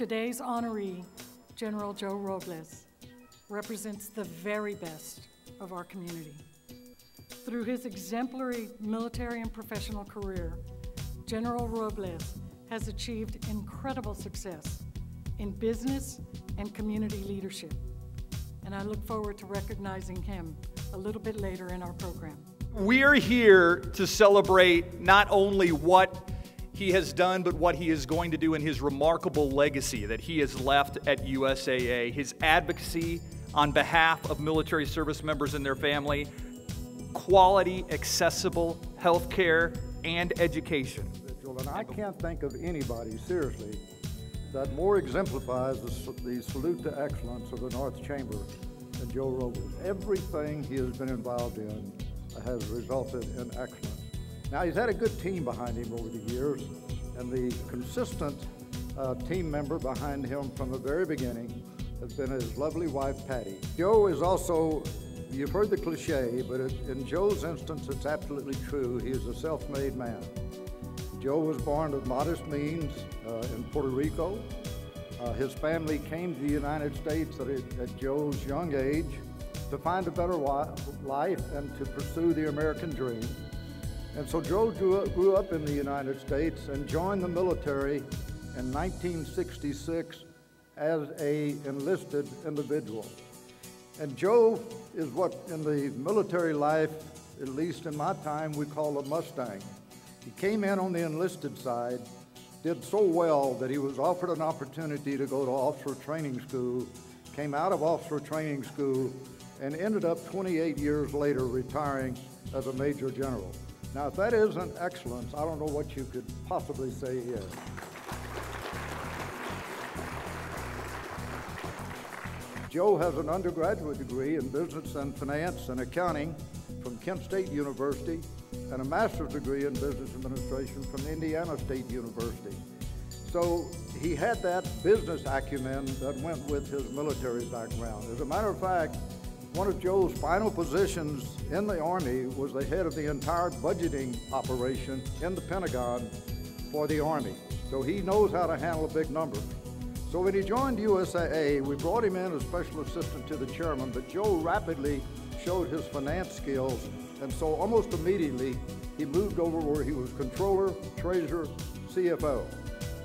Today's honoree, General Joe Robles, represents the very best of our community. Through his exemplary military and professional career, General Robles has achieved incredible success in business and community leadership, and I look forward to recognizing him a little bit later in our program. We are here to celebrate not only what he has done, but what he is going to do in his remarkable legacy that he has left at USAA, his advocacy on behalf of military service members and their family, quality, accessible health care and education. And I can't think of anybody, seriously, that more exemplifies the salute to excellence of the North Chamber than Joe Robles. Everything he has been involved in has resulted in excellence. Now, he's had a good team behind him over the years, and the consistent team member behind him from the very beginning has been his lovely wife, Patty. Joe is also, you've heard the cliche, but in Joe's instance, it's absolutely true. He is a self-made man. Joe was born of modest means in Puerto Rico. His family came to the United States at Joe's young age to find a better life and to pursue the American dream. And so Joe grew up in the United States and joined the military in 1966 as an enlisted individual. And Joe is what in the military life, at least in my time, we call a Mustang. He came in on the enlisted side, did so well that he was offered an opportunity to go to officer training school, came out of officer training school, and ended up 28 years later retiring as a major general. Now, if that isn't excellence, I don't know what you could possibly say is. Joe has an undergraduate degree in business and finance and accounting from Kent State University and a master's degree in business administration from Indiana State University. So he had that business acumen that went with his military background. As a matter of fact, one of Joe's final positions in the Army was the head of the entire budgeting operation in the Pentagon for the Army. So he knows how to handle big numbers. So when he joined USAA, we brought him in as special assistant to the chairman, but Joe rapidly showed his finance skills, and so almost immediately he moved over where he was controller, treasurer, CFO.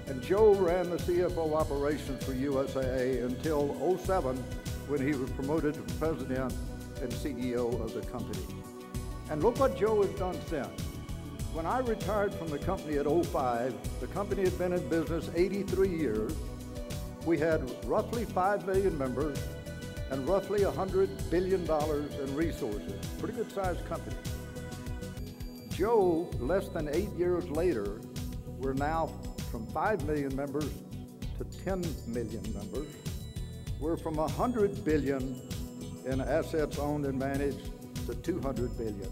And Joe ran the CFO operations for USAA until '07, when he was promoted to president and CEO of the company. And look what Joe has done since. When I retired from the company at '05, the company had been in business 83 years. We had roughly 5 million members and roughly $100 billion in resources. Pretty good sized company. Joe, less than 8 years later, we're now from 5 million members to 10 million members. We're from 100 billion in assets owned and managed to 200 billion.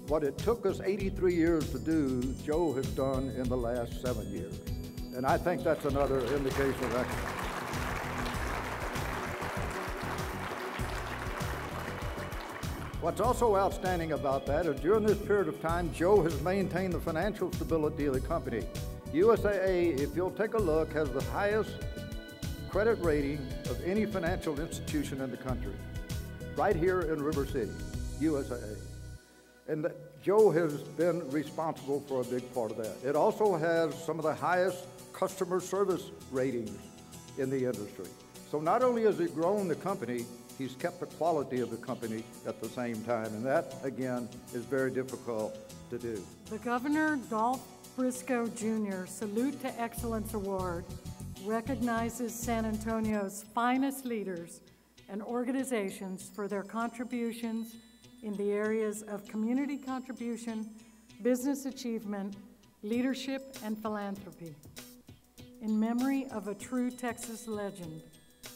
What it took us 83 years to do, Joe has done in the last 7 years. And I think that's another indication of excellence. What's also outstanding about that is during this period of time, Joe has maintained the financial stability of the company. USAA, if you'll take a look, has the highest credit rating of any financial institution in the country, right here in River City, USAA. And Joe has been responsible for a big part of that. It also has some of the highest customer service ratings in the industry. So not only has it grown the company, he's kept the quality of the company at the same time, and that, again, is very difficult to do. The Governor Dolph Briscoe Jr. Salute to Excellence Award recognizes San Antonio's finest leaders and organizations for their contributions in the areas of community contribution, business achievement, leadership, and philanthropy. In memory of a true Texas legend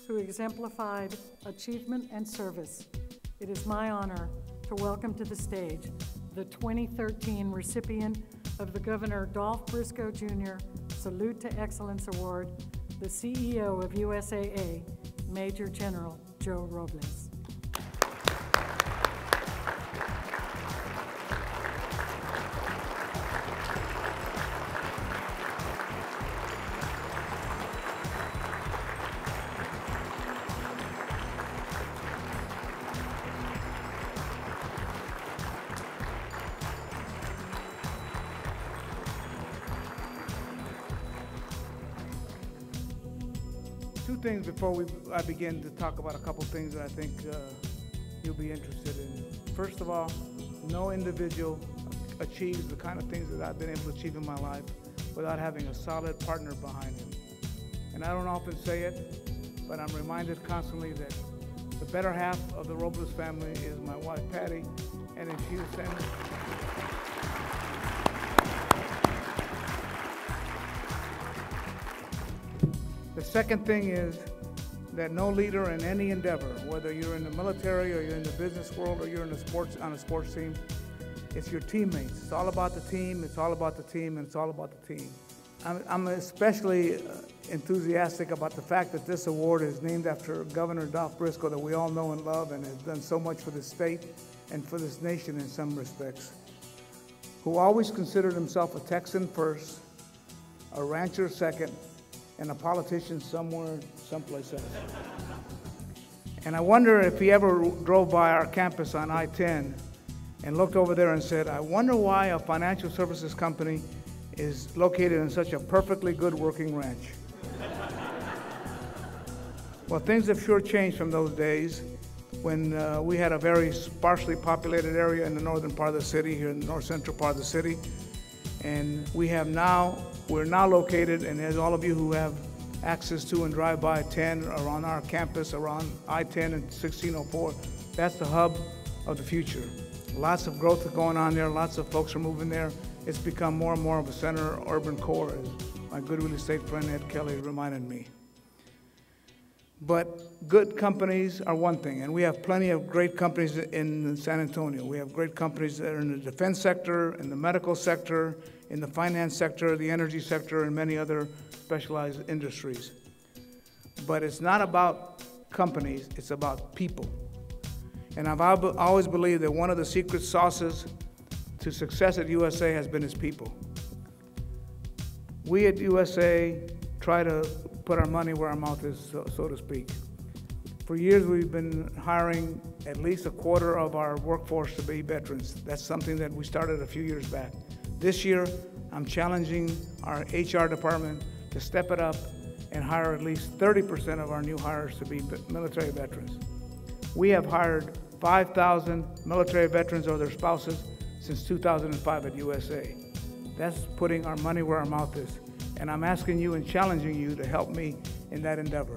who exemplified achievement and service, it is my honor to welcome to the stage the 2013 recipient of the Governor Dolph Briscoe Jr. Salute to Excellence Award, the CEO of USAA, Major General Joe Robles. Two things before I begin to talk about a couple things that I think you'll be interested in. First of all, no individual achieves the kind of things that I've been able to achieve in my life without having a solid partner behind him. And I don't often say it, but I'm reminded constantly that the better half of the Robles family is my wife, Patty, and if she was saying, the second thing is that no leader in any endeavor, whether you're in the military or you're in the business world or you're in on a sports team, it's your teammates. It's all about the team, it's all about the team, and it's all about the team. I'm especially enthusiastic about the fact that this award is named after Governor Dolph Briscoe, that we all know and love and has done so much for this state and for this nation in some respects, who always considered himself a Texan first, a rancher second, and a politician someplace else. And I wonder if he ever drove by our campus on I-10 and looked over there and said, I wonder why a financial services company is located in such a perfectly good working ranch. Well, things have sure changed from those days when we had a very sparsely populated area in the northern part of the city, here in the north central part of the city. And we're now located, and as all of you who have access to and drive by 10 or on our campus around I-10 and 1604, that's the hub of the future. Lots of growth going on there, lots of folks are moving there. It's become more and more of a center urban core, as my good real estate friend Ed Kelly reminded me. But good companies are one thing, and we have plenty of great companies in San Antonio. We have great companies that are in the defense sector, in the medical sector, in the finance sector, the energy sector, and many other specialized industries. But it's not about companies, it's about people. And I've always believed that one of the secret sauces to success at USA has been its people. We at USA try to put our money where our mouth is, so to speak. For years, we've been hiring at least a quarter of our workforce to be veterans. That's something that we started a few years back. This year, I'm challenging our HR department to step it up and hire at least 30% of our new hires to be military veterans. We have hired 5,000 military veterans or their spouses since 2005 at USA. That's putting our money where our mouth is. And I'm asking you and challenging you to help me in that endeavor.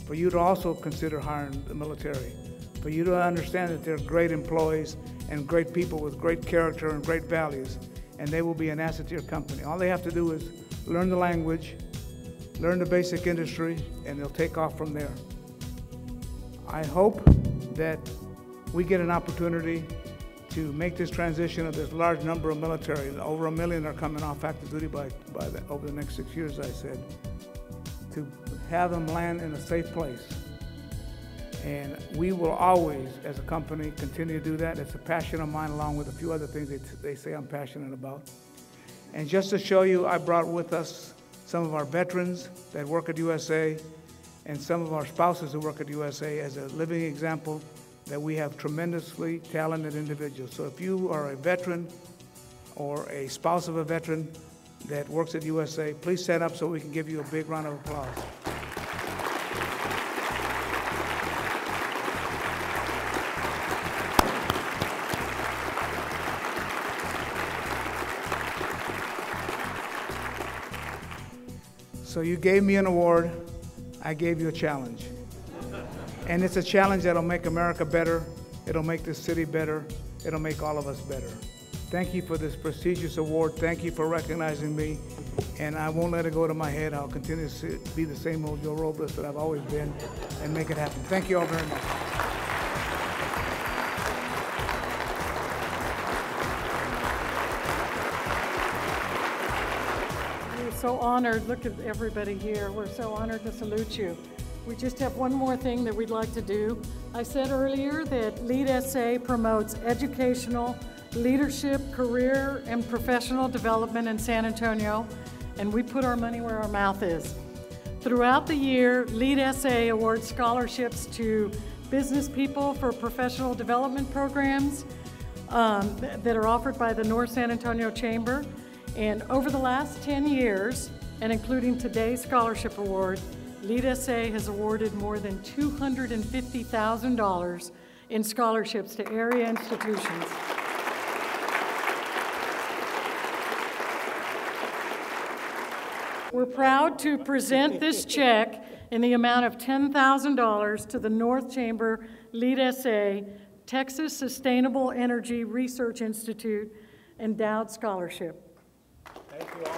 For you to also consider hiring the military. For you to understand that they're great employees and great people with great character and great values, and they will be an asset to your company. All they have to do is learn the language, learn the basic industry, and they'll take off from there. I hope that we get an opportunity to make this transition of this large number of military. Over 1 million are coming off active duty over the next 6 years, I said, to have them land in a safe place. And we will always, as a company, continue to do that. It's a passion of mine, along with a few other things they say I'm passionate about. And just to show you, I brought with us some of our veterans that work at USA and some of our spouses who work at USA as a living example that we have tremendously talented individuals. So if you are a veteran or a spouse of a veteran that works at USA, please stand up so we can give you a big round of applause. So you gave me an award, I gave you a challenge. And it's a challenge that'll make America better, it'll make this city better, it'll make all of us better. Thank you for this prestigious award. Thank you for recognizing me. And I won't let it go to my head. I'll continue to be the same old Joe Robles that I've always been and make it happen. Thank you all very much. We're so honored. Look at everybody here. We're so honored to salute you. We just have one more thing that we'd like to do. I said earlier that Lead SA promotes educational, leadership, career, and professional development in San Antonio, and we put our money where our mouth is. Throughout the year, Lead SA awards scholarships to business people for professional development programs that are offered by the North San Antonio Chamber. And over the last 10 years, and including today's scholarship award, Lead SA has awarded more than $250,000 in scholarships to area institutions. We're proud to present this check in the amount of $10,000 to the North Chamber Lead SA Texas Sustainable Energy Research Institute Endowed Scholarship. Thank you all.